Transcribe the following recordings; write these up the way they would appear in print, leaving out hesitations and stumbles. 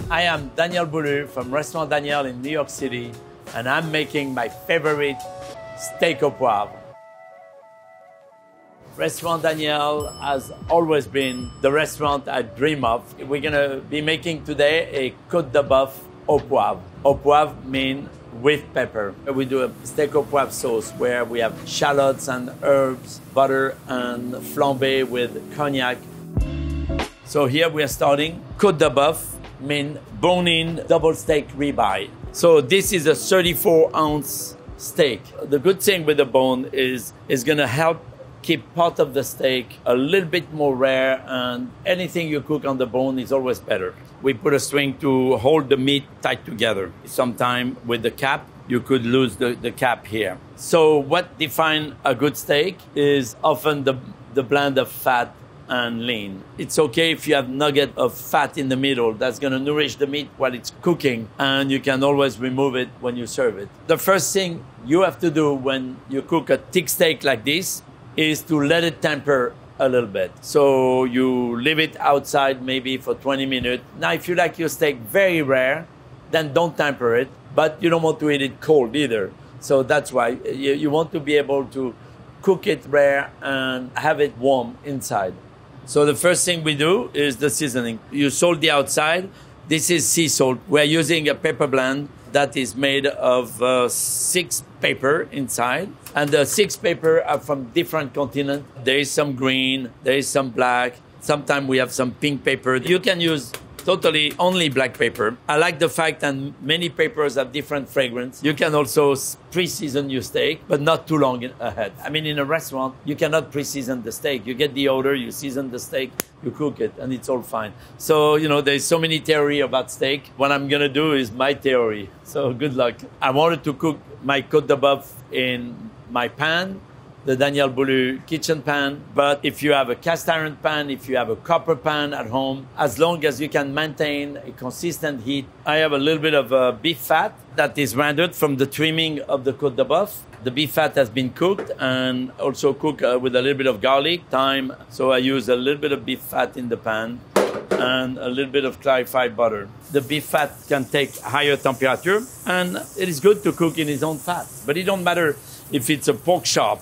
I am Daniel Boulud from Restaurant Daniel in New York City, and I'm making my favorite steak au poivre. Restaurant Daniel has always been the restaurant I dream of. We're gonna be making today a Côte de Bœuf au poivre. Au poivre means with pepper. We do a steak au poivre sauce where we have shallots and herbs, butter, and flambé with cognac. So here we are starting. Côte de Bœuf means bone-in double steak ribeye. So this is a 34-ounce steak. The good thing with the bone is it's gonna help keep part of the steak a little bit more rare, and anything you cook on the bone is always better. We put a string to hold the meat tight together. Sometimes with the cap, you could lose the cap here. So what defines a good steak is often the blend of fat and lean. It's okay if you have nugget of fat in the middle. That's going to nourish the meat while it's cooking, and you can always remove it when you serve it. The first thing you have to do when you cook a thick steak like this is to let it temper a little bit. So you leave it outside maybe for 20 minutes. Now, if you like your steak very rare, then don't temper it, but you don't want to eat it cold either. So that's why you want to be able to cook it rare and have it warm inside. So the first thing we do is the seasoning. You salt the outside. This is sea salt. We're using a pepper blend that is made of 6 pepper inside. And the 6 pepper are from different continents. There is some green, there is some black. Sometimes we have some pink pepper. You can use totally only black pepper. I like the fact that many peppers have different fragrance. You can also pre-season your steak, but not too long ahead. I mean, in a restaurant, you cannot pre-season the steak. You get the order, you season the steak, you cook it, and it's all fine. So, you know, there's so many theory about steak. What I'm gonna do is my theory. So good luck. I wanted to cook my Côte de Bœuf in my pan, the Daniel Boulud kitchen pan. But if you have a cast iron pan, if you have a copper pan at home, as long as you can maintain a consistent heat. I have a little bit of beef fat that is rendered from the trimming of the Côte de Bœuf. The beef fat has been cooked and also cooked with a little bit of garlic, thyme. So I use a little bit of beef fat in the pan and a little bit of clarified butter. The beef fat can take higher temperature, and it is good to cook in its own fat. But it don't matter if it's a pork chop,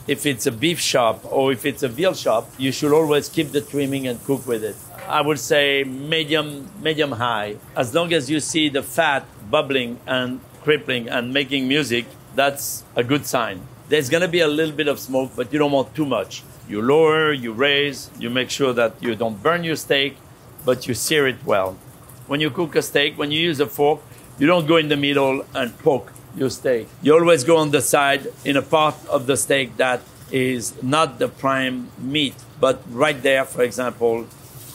if it's a beef chop, or if it's a veal chop, you should always keep the trimming and cook with it. I would say medium high. As long as you see the fat bubbling and crippling and making music, that's a good sign. There's gonna be a little bit of smoke, but you don't want too much. You lower, you raise, you make sure that you don't burn your steak, but you sear it well. When you cook a steak, when you use a fork, you don't go in the middle and poke your steak. You always go on the side in a part of the steak that is not the prime meat, but right there, for example,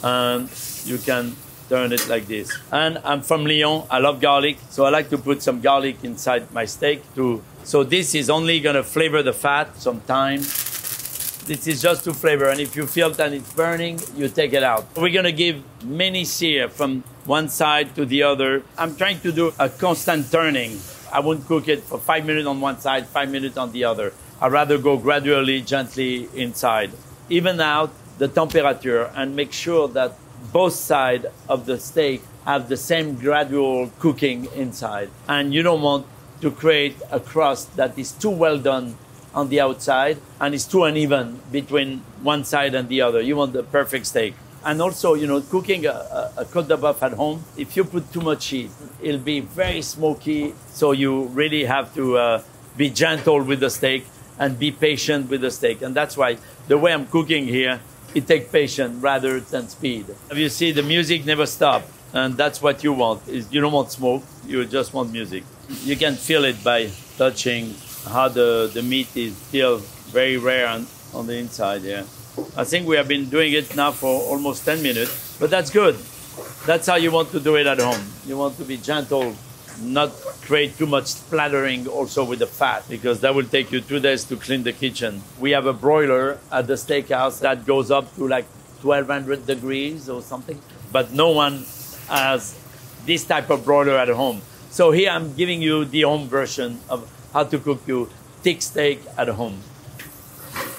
and you can turn it like this. And I'm from Lyon. I love garlic, so I like to put some garlic inside my steak too. So this is only gonna flavor the fat, some thyme. This is just to flavor, and if you feel that it's burning, you take it out. We're gonna give many sear from one side to the other. I'm trying to do a constant turning. I won't cook it for 5 minutes on one side, 5 minutes on the other. I'd rather go gradually, gently inside. Even out the temperature and make sure that both sides of the steak have the same gradual cooking inside. And you don't want to create a crust that is too well done on the outside and is too uneven between one side and the other. You want the perfect steak. And also, you know, cooking a Côte de Bœuf at home, if you put too much heat, it'll be very smoky. So you really have to be gentle with the steak and be patient with the steak. And that's why the way I'm cooking here, it takes patience rather than speed. You see, the music never stops. And that's what you want. Is you don't want smoke, you just want music. You can feel it by touching how the meat is still very rare on the inside, yeah. I think we have been doing it now for almost 10 minutes, but that's good. That's how you want to do it at home. You want to be gentle, not create too much splattering also with the fat, because that will take you 2 days to clean the kitchen. We have a broiler at the steakhouse that goes up to like 1200 degrees or something, but no one has this type of broiler at home. So here I'm giving you the home version of how to cook your thick steak at home.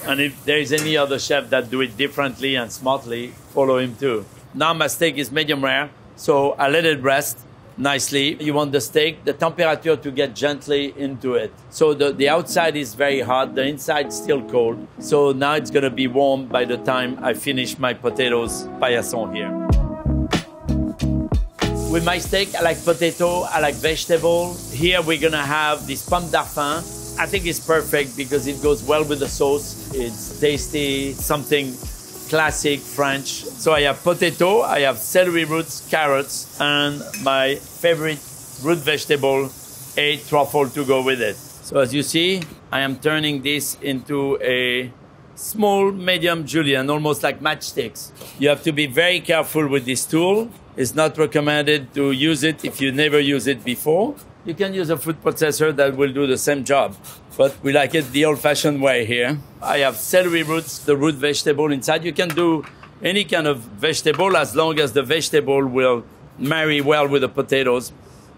And if there is any other chef that do it differently and smartly, follow him too. Now my steak is medium rare. So I let it rest nicely. You want the steak, the temperature to get gently into it. So the outside is very hot, the inside is still cold. So now it's gonna be warm by the time I finish my potatoes paillasson here. With my steak, I like potato, I like vegetable. Here we're gonna have this pomme d'arfin. I think it's perfect because it goes well with the sauce. It's tasty, something classic French. So I have potato, I have celery roots, carrots, and my favorite root vegetable, a truffle to go with it. So as you see, I am turning this into a small, medium julienne, almost like matchsticks. You have to be very careful with this tool. It's not recommended to use it if you never used it before. You can use a food processor that will do the same job, but we like it the old-fashioned way here. I have celery roots, the root vegetable inside. You can do any kind of vegetable as long as the vegetable will marry well with the potatoes.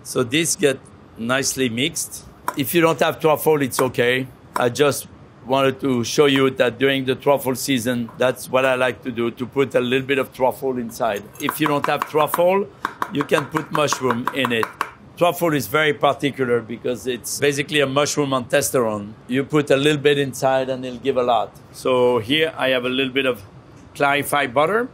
So this get nicely mixed. If you don't have truffle, it's okay. I just wanted to show you that during the truffle season, that's what I like to do, to put a little bit of truffle inside. If you don't have truffle, you can put mushroom in it. Truffle is very particular because it's basically a mushroom on testosterone. You put a little bit inside and it'll give a lot. So here I have a little bit of clarified butter.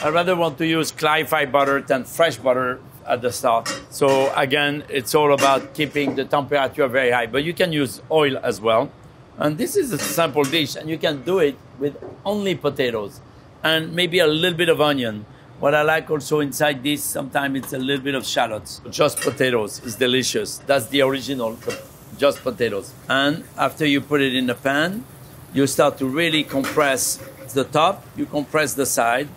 I rather want to use clarified butter than fresh butter at the start. So again, it's all about keeping the temperature very high, but you can use oil as well. And this is a simple dish and you can do it with only potatoes and maybe a little bit of onion. What I like also inside this, sometimes it's a little bit of shallots. Just potatoes is delicious. That's the original, just potatoes. And after you put it in the pan, you start to really compress the top, you compress the side,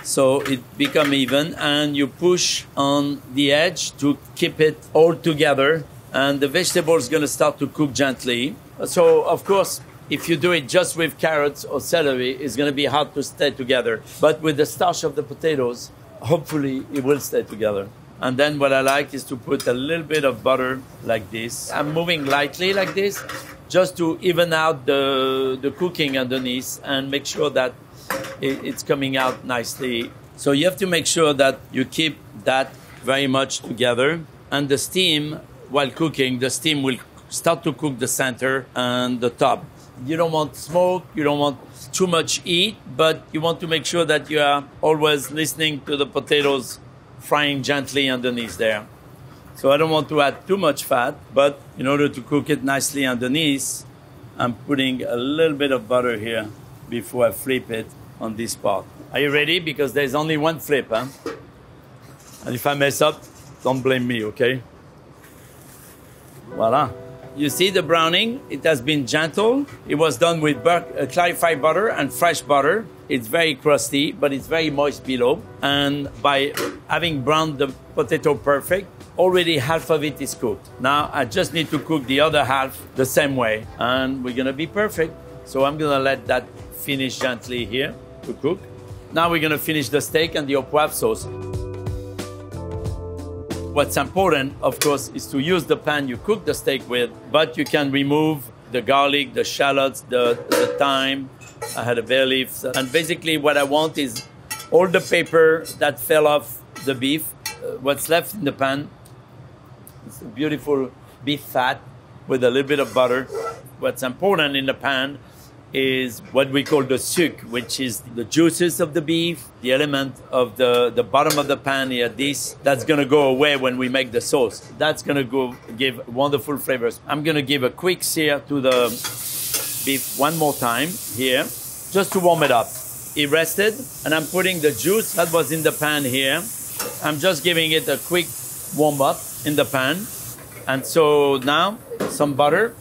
so it becomes even, and you push on the edge to keep it all together, and the vegetable is gonna start to cook gently. So, of course, if you do it just with carrots or celery, it's going to be hard to stay together. But with the starch of the potatoes, hopefully it will stay together. And then what I like is to put a little bit of butter like this. I'm moving lightly like this, just to even out the cooking underneath and make sure that it's coming out nicely. So you have to make sure that you keep that very much together. And the steam, while cooking, the steam will start to cook the center and the top. You don't want smoke, you don't want too much heat, but you want to make sure that you are always listening to the potatoes frying gently underneath there. So I don't want to add too much fat, but in order to cook it nicely underneath, I'm putting a little bit of butter here before I flip it on this part. Are you ready? Because there's only one flip, huh? And if I mess up, don't blame me, okay? Voila. You see the browning? It has been gentle. It was done with clarified butter and fresh butter. It's very crusty, but it's very moist below. And by having browned the potato perfect, already half of it is cooked. Now I just need to cook the other half the same way, and we're gonna be perfect. So I'm gonna let that finish gently here to cook. Now we're gonna finish the steak and the au poivre sauce. What's important, of course, is to use the pan you cook the steak with, but you can remove the garlic, the shallots, the thyme. I had a bay leaf. And basically what I want is all the paper that fell off the beef, what's left in the pan. It's a beautiful beef fat with a little bit of butter. What's important in the pan is what we call the suc, which is the juices of the beef, the element of the bottom of the pan here, that's gonna go away when we make the sauce. That's gonna give wonderful flavors. I'm gonna give a quick sear to the beef one more time here, just to warm it up. It rested, and I'm putting the juice that was in the pan here. I'm just giving it a quick warm up in the pan. And so now, some butter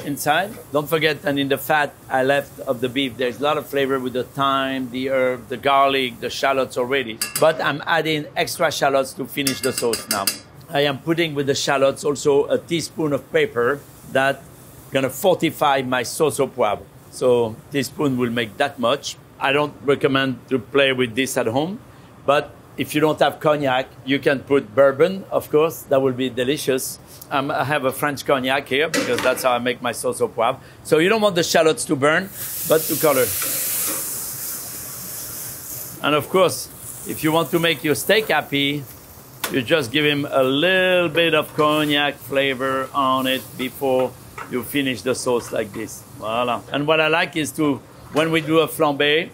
inside. Don't forget that in the fat I left of the beef, there's a lot of flavor with the thyme, the herb, the garlic, the shallots already. But I'm adding extra shallots to finish the sauce now. I am putting with the shallots also a teaspoon of pepper that's gonna fortify my sauce au poivre. So teaspoon will make that much. I don't recommend to play with this at home, but if you don't have cognac, you can put bourbon, of course, that will be delicious. I have a French cognac here because that's how I make my sauce au poivre. So you don't want the shallots to burn, but to color. And of course, if you want to make your steak happy, You just give him a little bit of cognac flavor on it before you finish the sauce like this. Voila. And what I like is to, when we do a flambé,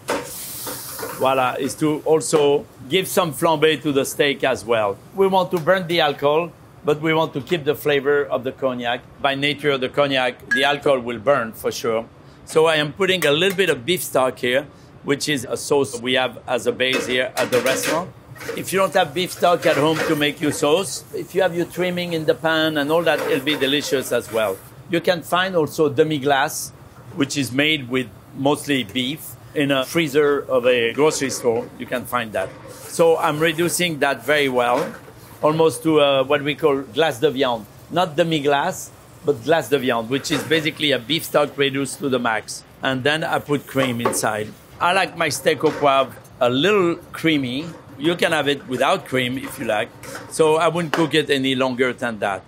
voila, is to also give some flambé to the steak as well. We want to burn the alcohol, but we want to keep the flavor of the cognac. By nature of the cognac, the alcohol will burn for sure. So I am putting a little bit of beef stock here, which is a sauce we have as a base here at the restaurant. If you don't have beef stock at home to make your sauce, if you have your trimming in the pan and all that, it'll be delicious as well. You can find also demi-glace, which is made with mostly beef in a freezer of a grocery store. You can find that. So I'm reducing that very well, almost to what we call glace de viande. Not demi-glace, but glace de viande, which is basically a beef stock reduced to the max. And then I put cream inside. I like my steak au poivre a little creamy. You can have it without cream if you like. So I wouldn't cook it any longer than that.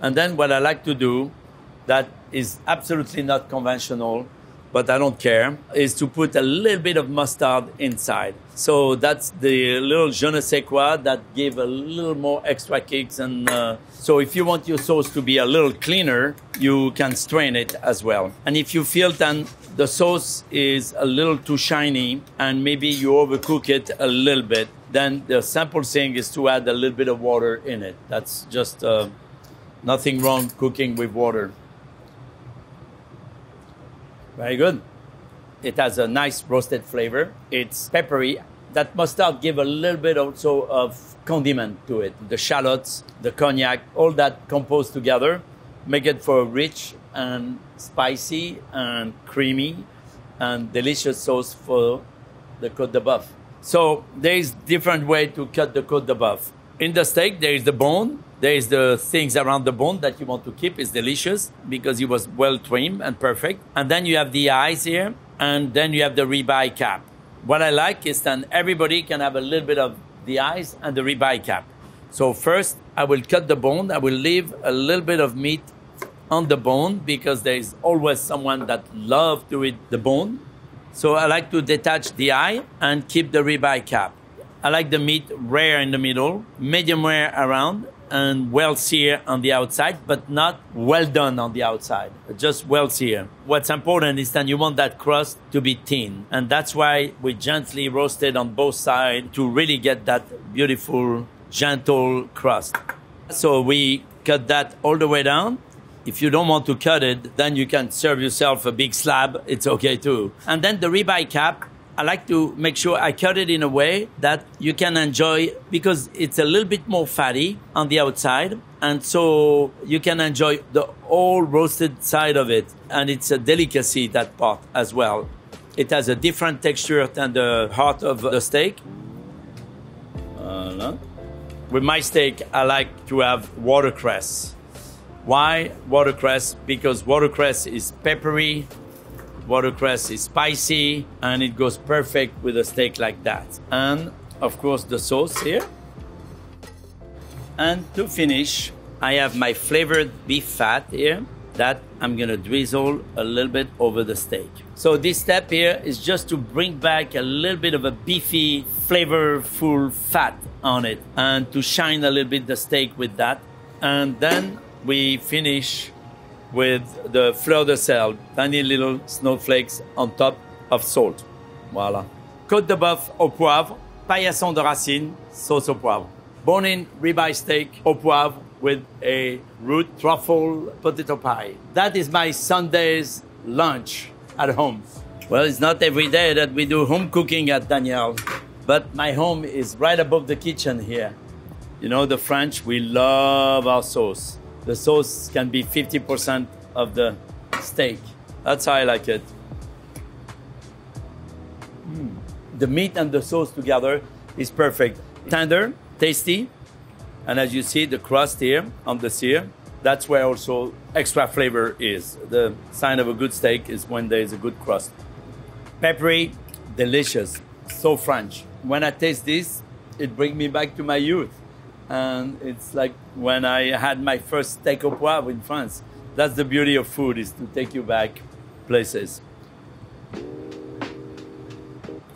And then what I like to do, that is absolutely not conventional, but I don't care, is to put a little bit of mustard inside. So that's the little je ne sais quoi that give a little more extra kicks. And so if you want your sauce to be a little cleaner, you can strain it as well. And if you feel then the sauce is a little too shiny and maybe you overcook it a little bit, then the simple thing is to add a little bit of water in it. That's just nothing wrong cooking with water. Very good. It has a nice roasted flavor. It's peppery. That mustard give a little bit also of condiment to it. The shallots, the cognac, all that composed together make it for a rich and spicy and creamy and delicious sauce for the côte de bœuf. So there is different way to cut the côte de bœuf. In the steak, there is the bone. There is the things around the bone that you want to keep. It's delicious because it was well trimmed and perfect. And then you have the eyes here, and then you have the ribeye cap. What I like is that everybody can have a little bit of the eyes and the ribeye cap. So first, I will cut the bone. I will leave a little bit of meat on the bone because there is always someone that loves to eat the bone. So I like to detach the eye and keep the ribeye cap. I like the meat rare in the middle, medium rare around, and well seared on the outside, but not well done on the outside, just well seared. What's important is that you want that crust to be thin, and that's why we gently roast it on both sides to really get that beautiful, gentle crust. So we cut that all the way down. If you don't want to cut it, then you can serve yourself a big slab. It's okay too. And then the ribeye cap, I like to make sure I cut it in a way that you can enjoy because it's a little bit more fatty on the outside. And so you can enjoy the whole roasted side of it. And it's a delicacy, that part as well. It has a different texture than the heart of the steak. With my steak, I like to have watercress. Why watercress? Because watercress is peppery, watercress is spicy, and it goes perfect with a steak like that. And of course the sauce here. And to finish, I have my flavored beef fat here that I'm gonna drizzle a little bit over the steak. So this step here is just to bring back a little bit of a beefy, flavorful fat on it and to shine a little bit the steak with that. And then we finish with the fleur de sel, tiny little snowflakes on top of salt. Voila. Côte de bœuf au poivre, paillasson de racine, sauce au poivre. Bone-in ribeye steak au poivre with a root truffle potato pie. That is my Sunday's lunch at home. Well, it's not every day that we do home cooking at Daniel, but my home is right above the kitchen here. You know, the French, we love our sauce. The sauce can be 50% of the steak. That's how I like it. The meat and the sauce together is perfect. Tender, tasty, and as you see, the crust here on the sear, that's where also extra flavor is. The sign of a good steak is when there is a good crust. Peppery, delicious, so French. When I taste this, it brings me back to my youth. And it's like when I had my first steak au poivre in France. That's the beauty of food, is to take you back places.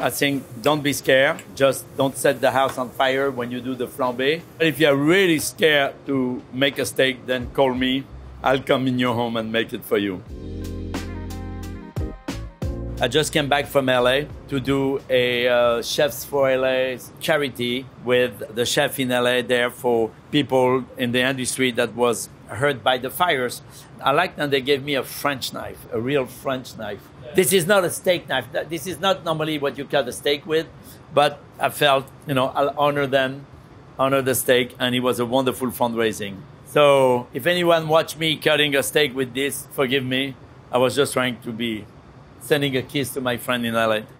I think don't be scared. Just don't set the house on fire when you do the flambé. If you're really scared to make a steak, then call me. I'll come in your home and make it for you. I just came back from LA to do a Chefs for LA charity with the chef in LA there for people in the industry that was hurt by the fires. I like that they gave me a French knife, a real French knife. This is not a steak knife. This is not normally what you cut a steak with, but I felt, I'll honor them, honor the steak, and it was a wonderful fundraising. So if anyone watched me cutting a steak with this, forgive me. I was just trying to be sending a kiss to my friend in LA.